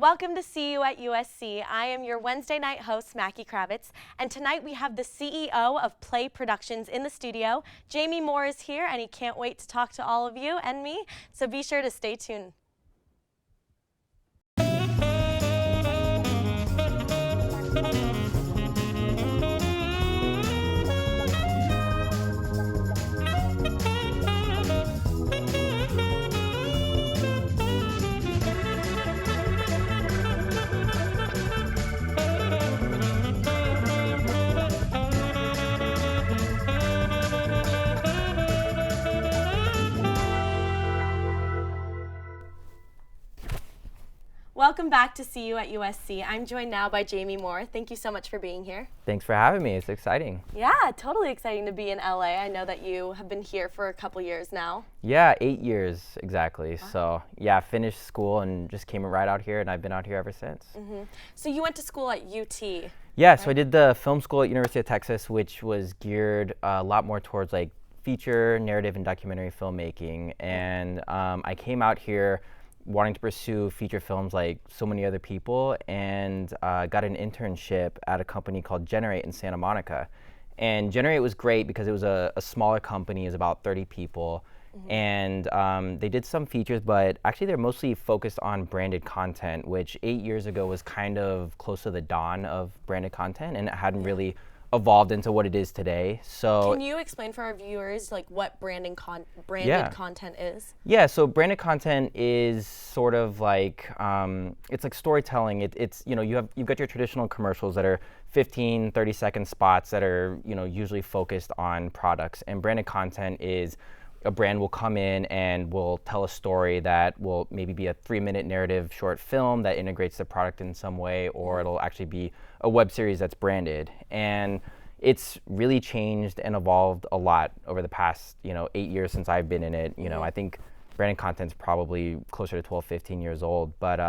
Welcome to CU at USC. I am your Wednesday night host, Mackie Kravitz, and tonight we have the CEO of Play Productions in the studio. Jamie Moore is here, and he can't wait to talk to all of you and me, so be sure to stay tuned. Welcome back to CU at USC. I'm joined now by Jamie Moore. Thank you so much for being here. Thanks for having me. It's exciting. Yeah, totally exciting to be in LA. I know that you have been here for a couple years now. Yeah, 8 years exactly. Wow. So yeah, finished school and just came right out here, and I've been out here ever since. So you went to school at UT. Yeah, right? so I did the film school at University of Texas, which was geared a lot more towards like feature, narrative, and documentary filmmaking. And I came out here wanting to pursue feature films like so many other people, and got an internship at a company called Generate in Santa Monica. And Generate was great because it was a smaller company. It was about 30 people. And they did some features, but actually they're mostly focused on branded content, which 8 years ago was kind of close to the dawn of branded content, and it hadn't really evolved into what it is today. So can you explain for our viewers like what branded content is? Yeah, so branded content is sort of like it's like storytelling. It's you've got your traditional commercials that are 15, 30-second spots that are usually focused on products, and branded content is a brand will come in and will tell a story that will maybe be a 3-minute narrative short film that integrates the product in some way, or it'll actually be a web series that's branded. And it's really changed and evolved a lot over the past 8 years since I've been in it. I think branded content's probably closer to 12, 15 years old, but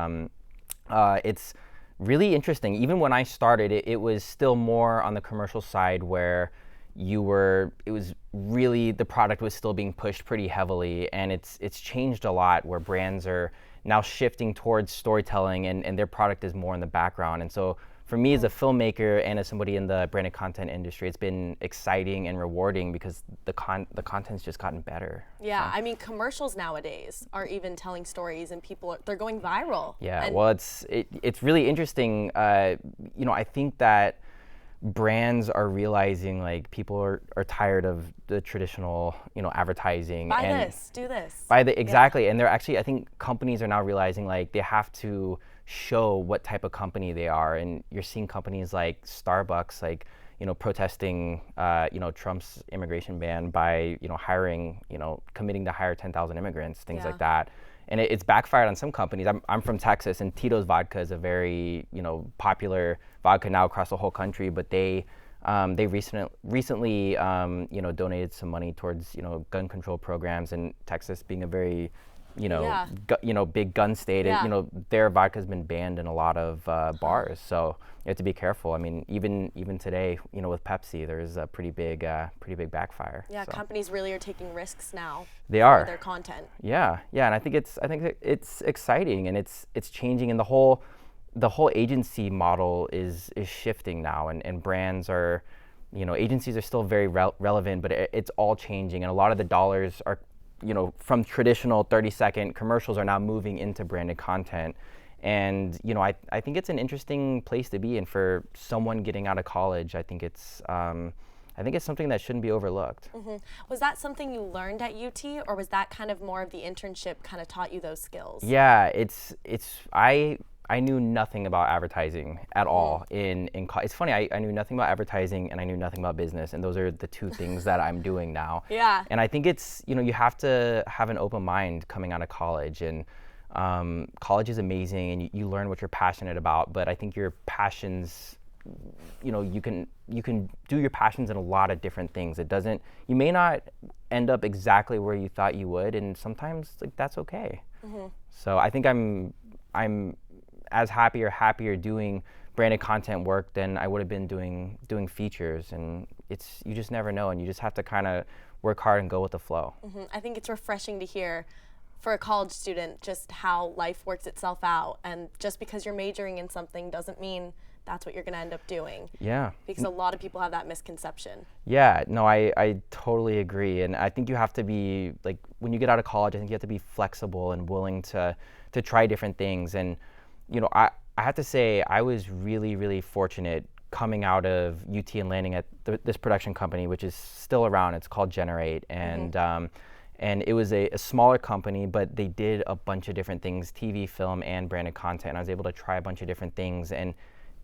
it's really interesting. Even when I started, it was still more on the commercial side where it was really, the product was still being pushed pretty heavily, and it's changed a lot where brands are now shifting towards storytelling, and their product is more in the background. And so for me as a filmmaker and as somebody in the branded content industry, it's been exciting and rewarding because the content's just gotten better. Yeah, so. I mean, commercials nowadays are even telling stories, and they're going viral. Yeah, well, it's really interesting. I think that brands are realizing like people are tired of the traditional advertising. Buy this, do this. Exactly, and they're actually, I think companies are now realizing like they have to show what type of company they are, and you're seeing companies like Starbucks like protesting Trump's immigration ban by hiring committing to hire 10,000 immigrants, things like that. And it's backfired on some companies. I'm from Texas, and Tito's vodka is a very popular vodka now across the whole country. But they recently donated some money towards gun control programs. And Texas being a very big gun state, their vodka's been banned in a lot of bars. So you have to be careful. I mean, even today, with Pepsi, there's a pretty big backfire. Yeah, so companies really are taking risks now. They are. For their content. Yeah, and I think it's exciting, and it's changing, and the whole agency model is shifting now, and brands are, agencies are still very relevant, but it's all changing, and a lot of the dollars are, from traditional 30-second commercials are now moving into branded content. And I think it's an interesting place to be in for someone getting out of college. I think it's something that shouldn't be overlooked. Was that something you learned at UT, or was that kind of more of the internship kind of taught you those skills? Yeah, I knew nothing about advertising at all in college. It's funny, I knew nothing about advertising, and I knew nothing about business, and those are the two things that I'm doing now. Yeah. And I think it's, you have to have an open mind coming out of college, and college is amazing, and you learn what you're passionate about, but I think your passions, you can do your passions in a lot of different things. You may not end up exactly where you thought you would, and sometimes like that's okay. So I think I'm as happier doing branded content work than I would have been doing features, and you just never know, and you just have to kind of work hard and go with the flow. I think it's refreshing to hear for a college student, just how life works itself out. And just because you're majoring in something doesn't mean that's what you're going to end up doing. Yeah. Because a lot of people have that misconception. Yeah, no, I totally agree. And I think you have to be, like, when you get out of college, I think you have to be flexible and willing to try different things. And, you know, I have to say, I was really, really fortunate coming out of UT and landing at this production company, which is still around. It's called Generate. And it was a smaller company, but they did a bunch of different things, TV, film, and branded content. And I was able to try a bunch of different things.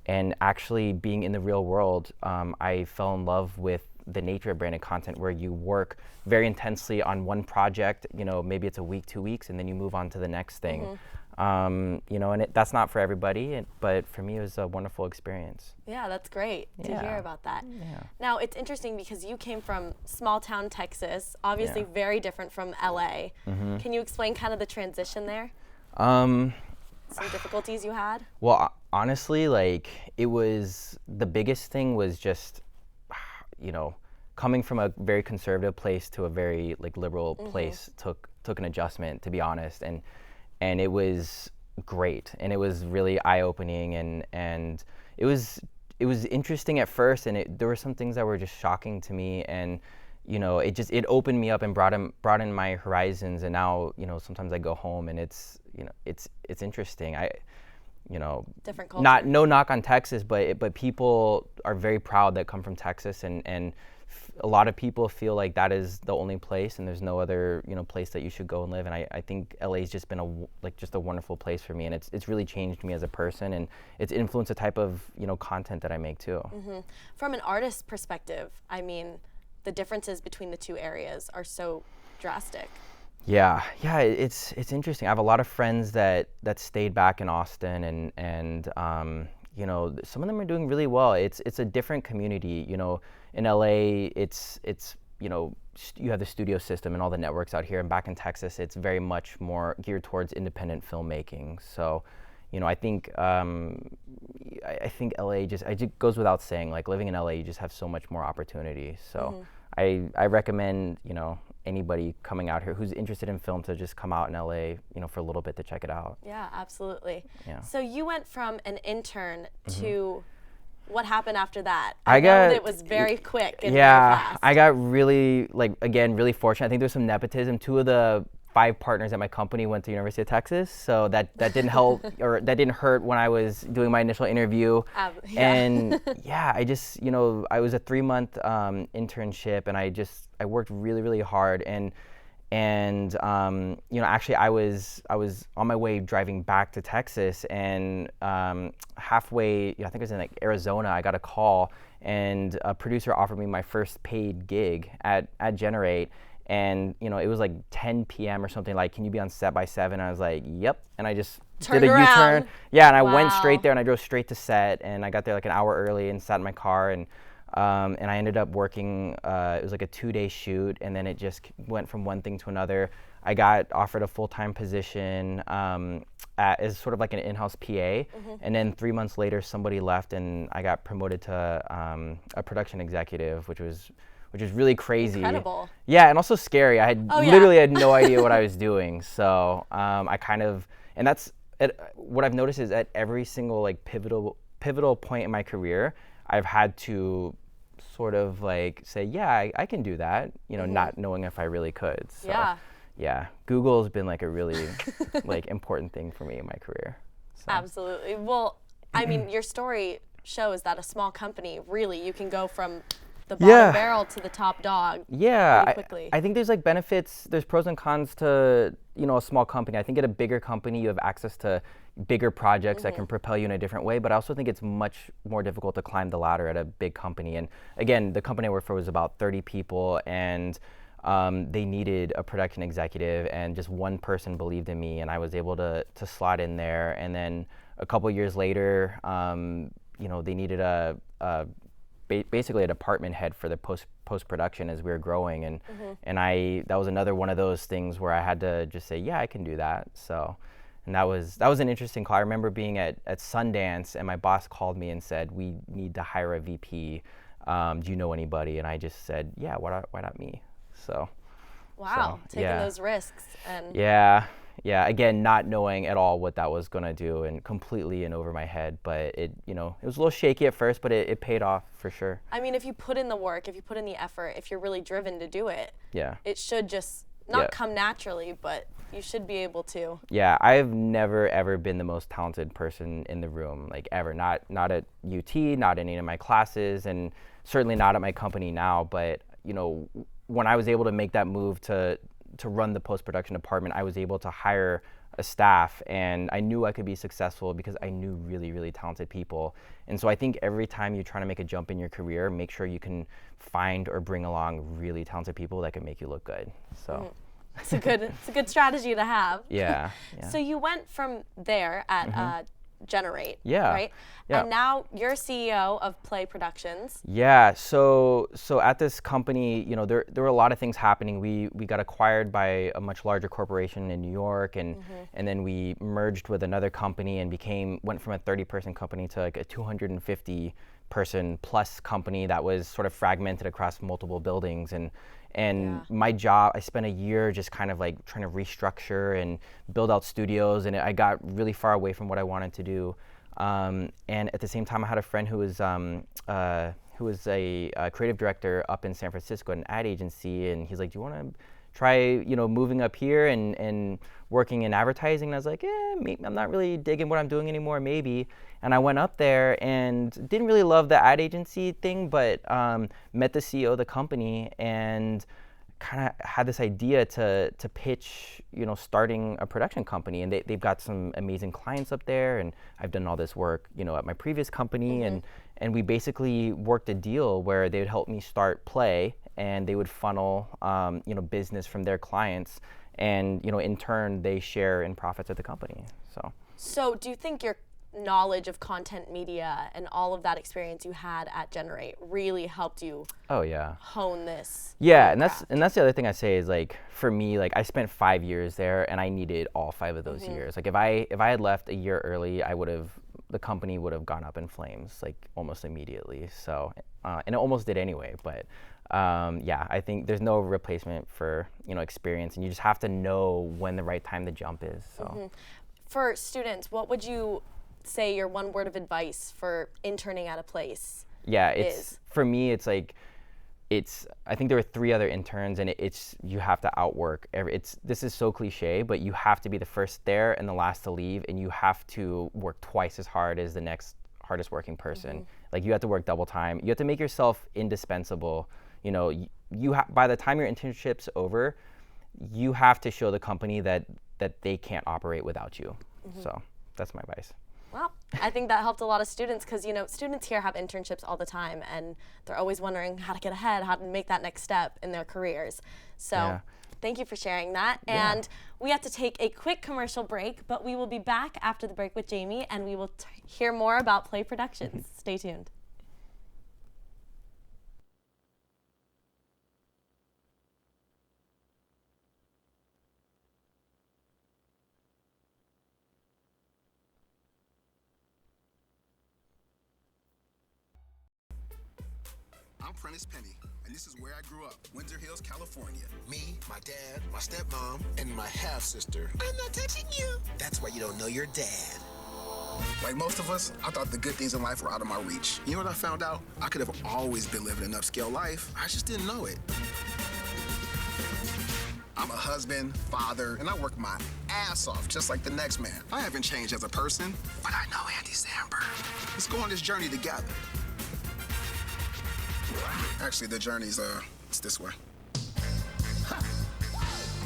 And actually being in the real world, I fell in love with the nature of branded content, where you work very intensely on one project, you know, maybe it's a week, 2 weeks, and then you move on to the next thing. You know, and that's not for everybody, but for me, it was a wonderful experience. Yeah, that's great to hear about that. Yeah. Now, it's interesting because you came from small town Texas, obviously very different from LA. Can you explain kind of the transition there? Some difficulties you had? Well, honestly, like, it was, the biggest thing was just, you know, coming from a very conservative place to a very, like, liberal place took an adjustment, to be honest. And it was great, and it was really eye-opening, and it was interesting at first, and there were some things that were just shocking to me, and you know, it opened me up and brought in my horizons. And now, you know, sometimes I go home and it's, you know, it's interesting. You know, different culture. No knock on Texas, but people are very proud that come from Texas, and a lot of people feel like that is the only place, and there's no other, you know, place that you should go and live. And I think LA's just been just a wonderful place for me, and it's really changed me as a person, and it's influenced the type of, you know, content that I make too. From an artist perspective, I mean, the differences between the two areas are so drastic. Yeah, it's interesting. I have a lot of friends that stayed back in Austin, and you know, some of them are doing really well. It's a different community. You know, in LA, it's you know, you have the studio system and all the networks out here, and back in Texas, it's very much more geared towards independent filmmaking. So, you know, I think LA it goes without saying, like, living in LA, you just have so much more opportunity. So I recommend, you know, anybody coming out here who's interested in film to just come out in LA, you know, for a little bit to check it out. Yeah, absolutely. Yeah. So you went from an intern to what happened after that? I know that it was very quick and very fast. I got really, like, again, really fortunate. I think there's some nepotism. 2 of the 5 partners at my company went to University of Texas, so that didn't help, or that didn't hurt when I was doing my initial interview. And yeah, I just, you know, I was a 3-month internship, and I worked really, really hard, and you know, actually I was on my way driving back to Texas, and halfway, I think it was in, like, Arizona, I got a call, and a producer offered me my first paid gig at Generate. And, you know, it was like 10 p.m. or something, like, can you be on set by 7? I was like, yep. And I just did a U-turn. Yeah, and I went straight there, and I drove straight to set, and I got there like an hour early and sat in my car, and I ended up working, it was like a 2-day shoot, and then it just went from one thing to another. I got offered a full-time position as sort of like an in-house PA, and then 3 months later, somebody left, and I got promoted to a production executive, which was really crazy. Incredible. Yeah, and also scary. I had literally had no idea what I was doing. So I kind of, and that's what I've noticed is at every single, like, pivotal point in my career, I've had to sort of, like, say, yeah, I can do that, you know, not knowing if I really could. So yeah, Google has been, like, a really like important thing for me in my career. So. Absolutely. Well, I mean, your story shows that a small company, really, you can go from the bottom barrel to the top dog pretty quickly. I think there's, like, benefits, there's pros and cons to, you know, a small company. I think at a bigger company you have access to bigger projects that can propel you in a different way, but I also think it's much more difficult to climb the ladder at a big company. And again, the company I worked for was about 30 people, and they needed a production executive, and just one person believed in me, and I was able to slot in there. And then a couple years later, you know, they needed basically a department head for the post-production as we were growing, and that was another one of those things where I had to just say, yeah, I can do that. So, and that was an interesting call. I remember being at Sundance, and my boss called me and said, we need to hire a VP. Do you know anybody? And I just said, yeah, why not me? So Wow, So, taking yeah. those risks and Yeah, yeah. Again, not knowing at all what that was gonna do, and completely in over my head. But it, you know, it was a little shaky at first, but it paid off for sure. I mean, if you put in the work, if you put in the effort, if you're really driven to do it, Yeah. it should just not Yeah. come naturally, but you should be able to. Yeah, I've never ever been the most talented person in the room, like ever. Not at UT, not in any of my classes, and certainly not at my company now. But you know, when I was able to make that move to run the post-production department, I was able to hire a staff, and I knew I could be successful because I knew really, really talented people. And so I think every time you're trying to make a jump in your career, make sure you can find or bring along really talented people that can make you look good. So. It's a good strategy to have. Yeah. So you went from there at Generate, Yeah, right? yeah. And now you're CEO of Play Productions. Yeah, so at this company, you know, there were a lot of things happening. We got acquired by a much larger corporation in New York, and then we merged with another company and went from a 30-person company to like a 250 person plus company that was sort of fragmented across multiple buildings. And my job, I spent a year just kind of like trying to restructure and build out studios, and I got really far away from what I wanted to do. And at the same time, I had a friend who was a creative director up in San Francisco at an ad agency, and he's like, "Do you want to try, you know, moving up here and working in advertising?" And I was like, maybe, I'm not really digging what I'm doing anymore, maybe. And I went up there and didn't really love the ad agency thing, but met the CEO of the company and kind of had this idea to pitch, you know, starting a production company. And they've got some amazing clients up there, and I've done all this work, you know, at my previous company, and we basically worked a deal where they would help me start Play, and they would funnel, you know, business from their clients, and, you know, in turn they share in profits at the company. So do you think your knowledge of content media and all of that experience you had at Generate really helped you hone this? Yeah, and that's the other thing I say is, like, for me, like, I spent 5 years there, and I needed all 5 of those years. Like, if I had left a year early, the company would have gone up in flames, like, almost immediately. So, and it almost did anyway. But yeah, I think there's no replacement for, you know, experience, and you just have to know when the right time to jump is. So, for students, what would you say your one word of advice for interning at a place? Yeah, for me, it's like, I think there were 3 other interns, and you have to outwork this is so cliche, but you have to be the first there and the last to leave, and you have to work twice as hard as the next hardest working person. Like, you have to work double time. You have to make yourself indispensable. You know, by the time your internship's over, you have to show the company that they can't operate without you. So that's my advice. Well, I think that helped a lot of students because, you know, students here have internships all the time, and they're always wondering how to get ahead, how to make that next step in their careers. So thank you for sharing that. And we have to take a quick commercial break, but we will be back after the break with Jamie, and we will hear more about Play Productions. Stay tuned. I'm Prentice Penny, and this is where I grew up, Windsor Hills, California. Me, my dad, my stepmom, and my half-sister. I'm not touching you. That's why you don't know your dad. Like most of us, I thought the good things in life were out of my reach. You know what I found out? I could have always been living an upscale life. I just didn't know it. I'm a husband, father, and I work my ass off just like the next man. I haven't changed as a person, but I know Andy Samberg. Let's go on this journey together. Actually, the journey's, it's this way.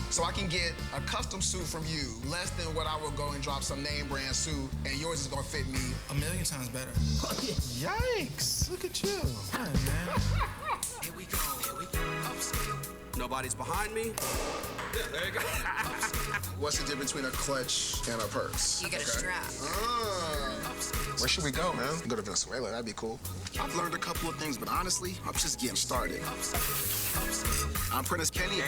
So I can get a custom suit from you, less than what I would go and drop some name brand suit, and yours is gonna fit me 1,000,000 times better. Yikes, look at you. All right, man. Here we go, upscale. Nobody's behind me. Yeah, there you go. What's the difference between a clutch and a purse? You get a strap. Where should we go, man? Go to Venezuela, that'd be cool. I've learned a couple of things, but honestly, I'm just getting started. I'm Prentice Penny.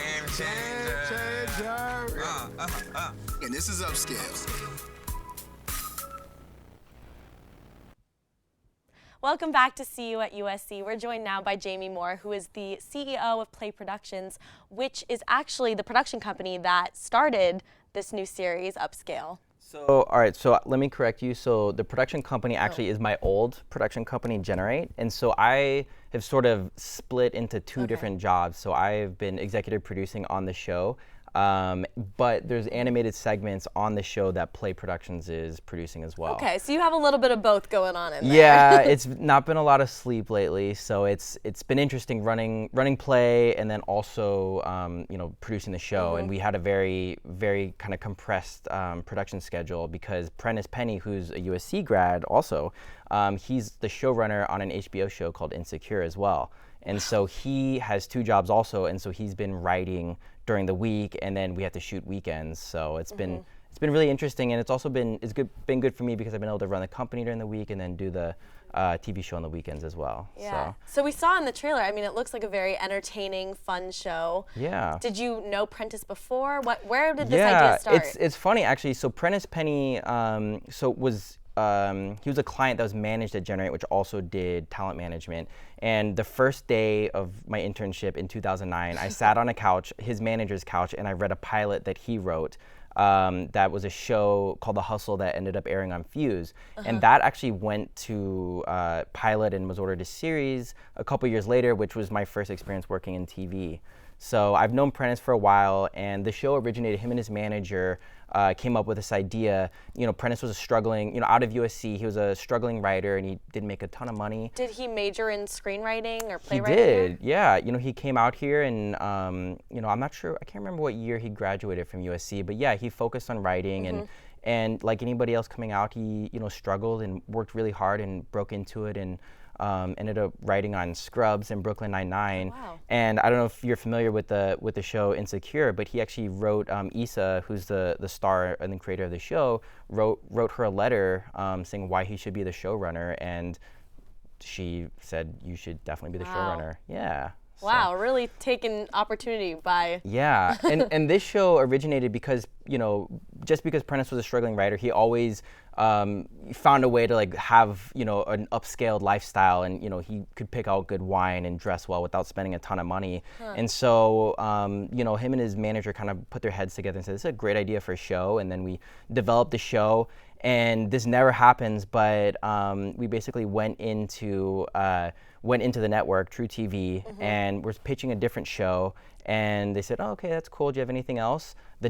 And this is Upscale. Welcome back to CU at USC. We're joined now by Jamie Moore, who is the CEO of Play Productions, which is actually the production company that started this new series, Upscale. So, all right, so let me correct you. So the production company actually is my old production company, Generate. And so I have sort of split into two different jobs. So I've been executive producing on the show. But there's animated segments on the show that Play Productions is producing as well. Okay, so you have a little bit of both going on in there. Yeah, it's not been a lot of sleep lately, so it's been interesting running Play and then also producing the show. And we had a very kind of compressed production schedule because Prentice Penny, who's a USC grad, also he's the showrunner on an HBO show called Insecure as well. And so he has two jobs also, and so he's been writing during the week, and then we have to shoot weekends. So it's been really interesting, and it's been good for me because I've been able to run the company during the week and then do the TV show on the weekends as well. Yeah. So we saw in the trailer. I mean, it looks like a very entertaining, fun show. Yeah. Did you know Prentice before? Where did this idea start? Yeah, it's funny actually. So Prentice Penny, he was a client that was managed at Generate, which also did talent management. And the first day of my internship in 2009, I sat on a couch, his manager's couch, and I read a pilot that he wrote. That was a show called The Hustle that ended up airing on Fuse. And that actually went to pilot and was ordered to series a couple years later, which was my first experience working in TV. So I've known Prentice for a while, and the show originated, him and his manager came up with this idea. Prentice was out of USC, he was a struggling writer, and he didn't make a ton of money. Did he major in screenwriting or playwriting? He did, yeah. He came out here, and I'm not sure, I can't remember what year he graduated from USC, but yeah, he focused on writing, and like anybody else coming out, he struggled and worked really hard and broke into it, and ended up writing on Scrubs and Brooklyn Nine-Nine. Oh, wow. And I don't know if you're familiar with the show Insecure, but he actually wrote Issa, who's the star and the creator of the show, wrote her a letter saying why he should be the showrunner, and she said you should definitely be the showrunner. Yeah. Wow, really taken opportunity by. Yeah, and this show originated because, just because Prentice was a struggling writer, he always found a way to have, an upscaled lifestyle, and, he could pick out good wine and dress well without spending a ton of money. And so, him and his manager kind of put their heads together and said, this is a great idea for a show. And then we developed the show, and this never happens, but we basically went into the network, True TV, and we're pitching a different show, and they said, oh, okay, that's cool, do you have anything else? The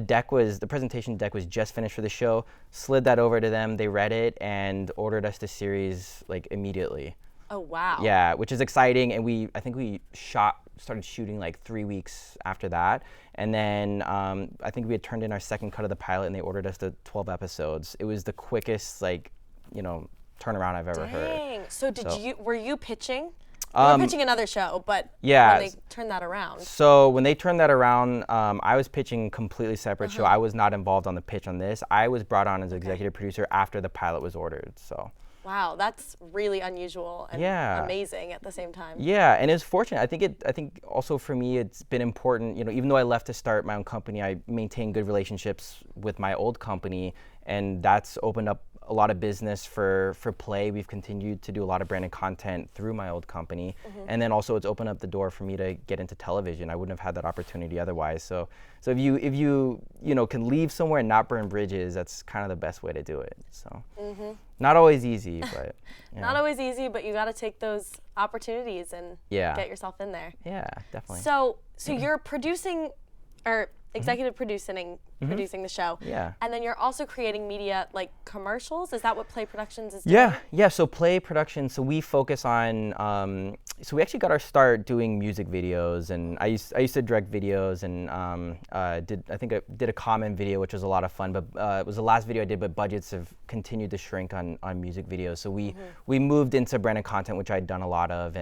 presentation deck was just finished for the show, slid that over to them, they read it, and ordered us to series immediately. Oh, wow. Yeah, which is exciting, and I think we started shooting 3 weeks after that, and then I think we had turned in our second cut of the pilot, and they ordered us to 12 episodes. It was the quickest, turnaround I've ever heard. Dang. So were you pitching? You were pitching another show, but when they turned that around. So when they turned that around, I was pitching a completely separate show. I was not involved on the pitch on this. I was brought on as executive producer after the pilot was ordered. So. Wow, that's really unusual and amazing at the same time. Yeah, and it's fortunate. I think also for me, it's been important. Even though I left to start my own company, I maintained good relationships with my old company, and that's opened up a lot of business for Play. We've continued to do a lot of branded content through my old company, and then also it's opened up the door for me to get into television. I wouldn't have had that opportunity otherwise. So if you can leave somewhere and not burn bridges, that's kind of the best way to do it. So not always easy, but not always easy, but you got to take those opportunities and get yourself in there. Yeah, definitely. So you're producing or executive producing the show. Yeah. And then you're also creating media commercials. Is that what Play Productions is doing? Yeah. So Play Productions. So we focus on. So we actually got our start doing music videos, and I used to direct videos, and I did a Common video, which was a lot of fun. But it was the last video I did. But budgets have continued to shrink on music videos. So we moved into branded content, which I'd done a lot of,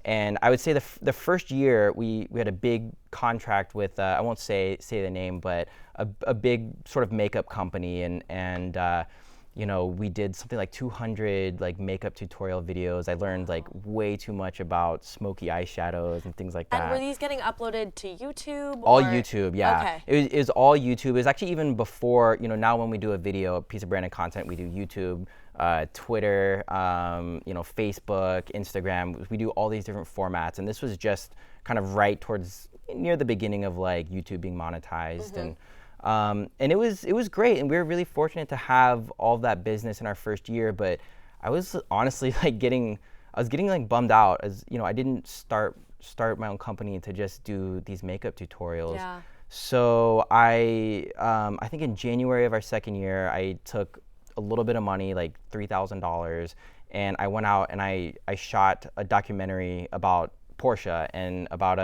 and I would say the first year we had a big contract with I won't say the name, but a big sort of makeup company, and we did something like 200 makeup tutorial videos. I learned way too much about smoky eyeshadows and things like that. And were these getting uploaded to YouTube? All YouTube, yeah. Okay. It was all YouTube. It was actually even before, now when we do a video, a piece of branded content, we do YouTube Twitter, Facebook, Instagram. We do all these different formats, and this was just kind of right towards near the beginning of like YouTube being monetized, and it was great, and we were really fortunate to have all of that business in our first year. But I was honestly like getting like bummed out, as I didn't start my own company to just do these makeup tutorials. Yeah. So I think in January of our second year, I took a little bit of money, like $3,000, and I went out and I shot a documentary about Porsche and about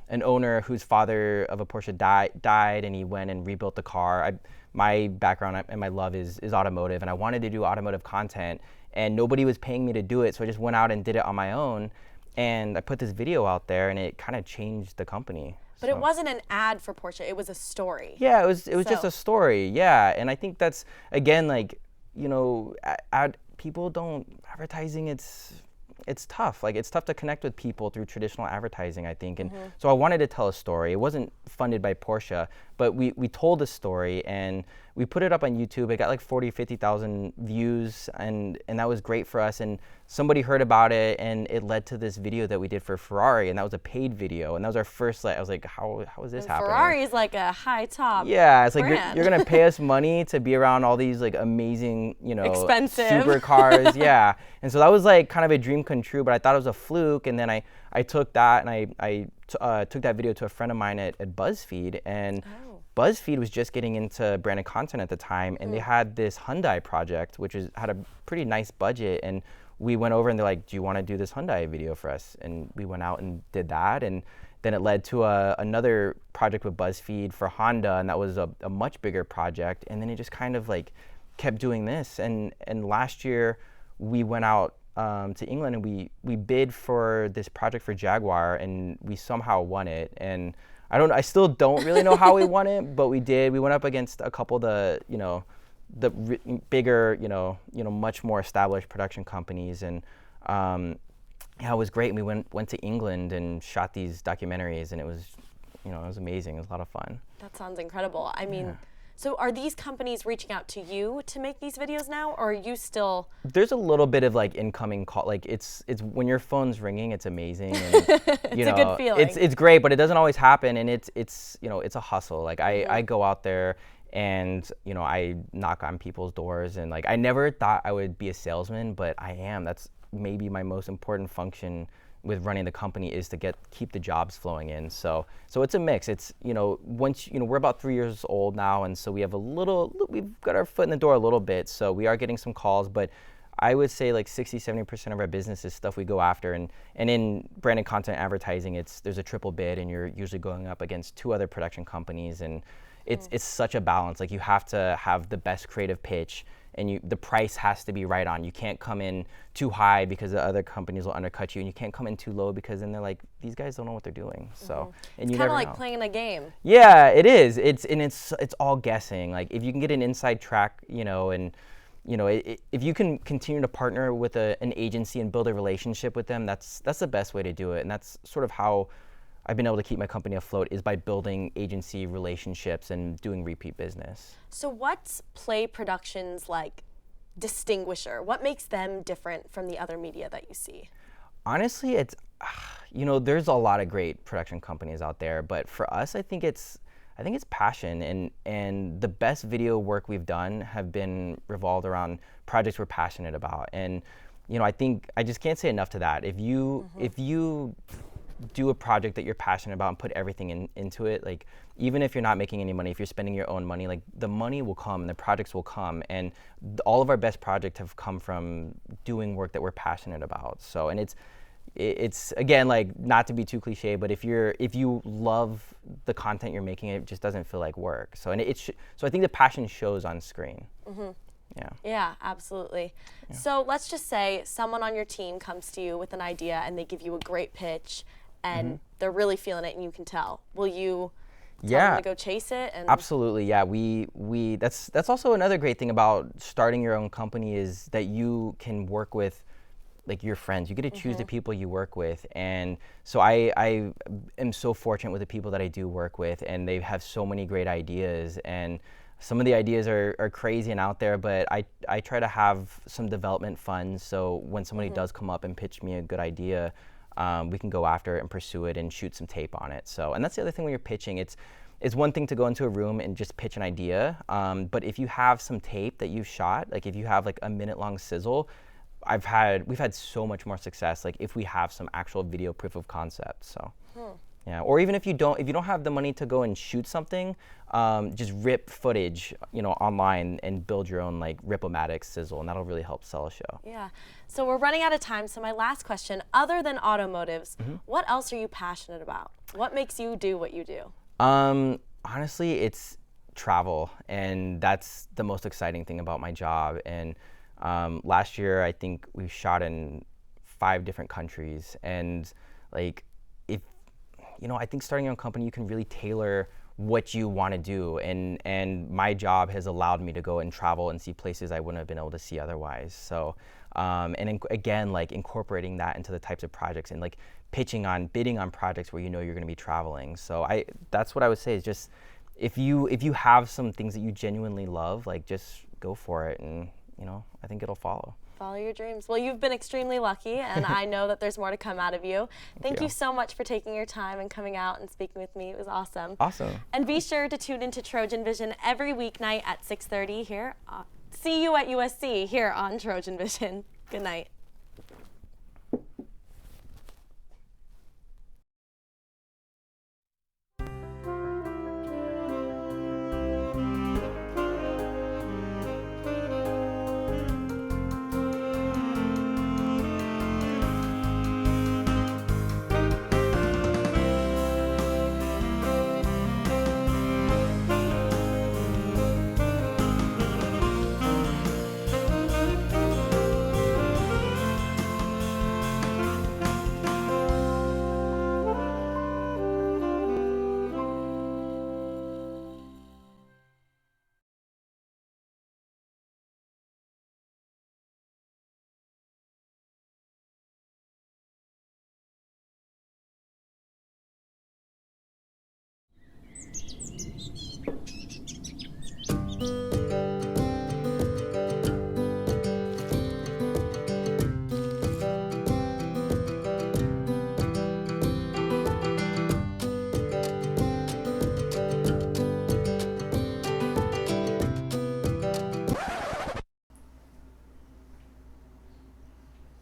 an owner whose father of a Porsche died, and he went and rebuilt the car. My background and my love is automotive, and I wanted to do automotive content, and nobody was paying me to do it, so I just went out and did it on my own, and I put this video out there, and it kind of changed the company. But it wasn't an ad for Porsche, it was a story. Yeah, it was just a story, yeah, and I think that's, again, like, people don't, advertising, it's tough. Like, it's tough to connect with people through traditional advertising, I think. And so I wanted to tell a story. It wasn't funded by Porsche, but we told a story, and we put it up on YouTube. It got like 50,000 views, and that was great for us. And somebody heard about it, and it led to this video that we did for Ferrari, and that was a paid video. And that was our first, I was like, how is this happening? Ferrari is like a high top Yeah, it's like brand. you're gonna pay us money to be around all these like amazing, Expensive supercars. Yeah, and so that was like kind of a dream come true. But I thought it was a fluke, and then I took that and I took that video to a friend of mine at BuzzFeed, and BuzzFeed was just getting into branded content at the time, and they had this Hyundai project, which had a pretty nice budget, and we went over and they're like, do you want to do this Hyundai video for us? And we went out and did that, and then it led to another project with BuzzFeed for Honda, and that was a much bigger project, and then it just kind of like kept doing this, and last year we went out to England, and we bid for this project for Jaguar, and we somehow won it. And I still don't really know how we won it, but we did. We went up against a couple of the bigger, much more established production companies, and it was great. And we went to England and shot these documentaries, and it was amazing. It was a lot of fun. That sounds incredible. I mean, so are these companies reaching out to you to make these videos now, or are you still? There's a little bit of like incoming call. Like it's when your phone's ringing, it's amazing. And, It's a good feeling. It's great, but it doesn't always happen, and it's a hustle. Like I go out there and I knock on people's doors, and like I never thought I would be a salesman, but I am. That's maybe my most important function with running the company, is to keep the jobs flowing in. So it's a mix. It's once we're about 3 years old now, and so we've got our foot in the door a little bit. So we are getting some calls, but I would say like 60-70% of our business is stuff we go after, and in branded content advertising, there's a triple bid, and you're usually going up against 2 other production companies, and it's such a balance. Like, you have to have the best creative pitch, and the price has to be right on. You can't come in too high because the other companies will undercut you, and you can't come in too low because then they're like, these guys don't know what they're doing. So, and you It's kind never of like know. playing a game. Yeah, it is. It's all guessing. Like, if you can get an inside track, and if you can continue to partner with an agency and build a relationship with them, that's the best way to do it. And that's sort of how I've been able to keep my company afloat, is by building agency relationships and doing repeat business. So what's Play Productions like distinguisher? What makes them different from the other media that you see? Honestly, it's there's a lot of great production companies out there, but for us, I think it's passion, and the best video work we've done have been revolved around projects we're passionate about. And I think I just can't say enough to that. If you do a project that you're passionate about and put everything into it, like, even if you're not making any money, if you're spending your own money, like, the money will come and the projects will come. And all of our best projects have come from doing work that we're passionate about. So, and it's again, like, not to be too cliche, but if you love the content you're making, it just doesn't feel like work. So, and so I think the passion shows on screen. Yeah, absolutely. Yeah. So let's just say someone on your team comes to you with an idea, and they give you a great pitch, and they're really feeling it, and you can tell. Will you tell them to go chase it? And absolutely, yeah. We that's also another great thing about starting your own company, is that you can work with, like, your friends. You get to choose the people you work with, and so I am so fortunate with the people that I do work with, and they have so many great ideas, and some of the ideas are crazy and out there, but I try to have some development funds, so when somebody does come up and pitch me a good idea, we can go after it and pursue it and shoot some tape on it. So, and that's the other thing when you're pitching. It's one thing to go into a room and just pitch an idea, but if you have some tape that you've shot, like if you have like a minute-long sizzle, we've had so much more success, like if we have some actual video proof of concept. So. Yeah, or even if you don't have the money to go and shoot something, just rip footage, online and build your own like Rip-O-Matic sizzle, and that'll really help sell a show. Yeah. So we're running out of time. So my last question: other than automotives, what else are you passionate about? What makes you do what you do? Honestly, it's travel, and that's the most exciting thing about my job. And last year, I think we shot in 5 different countries, and like. I think starting your own company, you can really tailor what you want to do, and my job has allowed me to go and travel and see places I wouldn't have been able to see otherwise. So, again, like incorporating that into the types of projects and like bidding on projects where you're going to be traveling. So that's what I would say is just if you have some things that you genuinely love, like just go for it, and I think it'll follow. Follow your dreams. Well, you've been extremely lucky, and I know that there's more to come out of you. Thank you so much for taking your time and coming out and speaking with me. It was awesome. Awesome. And be sure to tune into Trojan Vision every weeknight at 6:30 here. See you at USC here on Trojan Vision. Good night.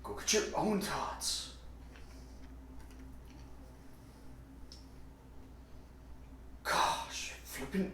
Go get your own thoughts. Gosh, flipping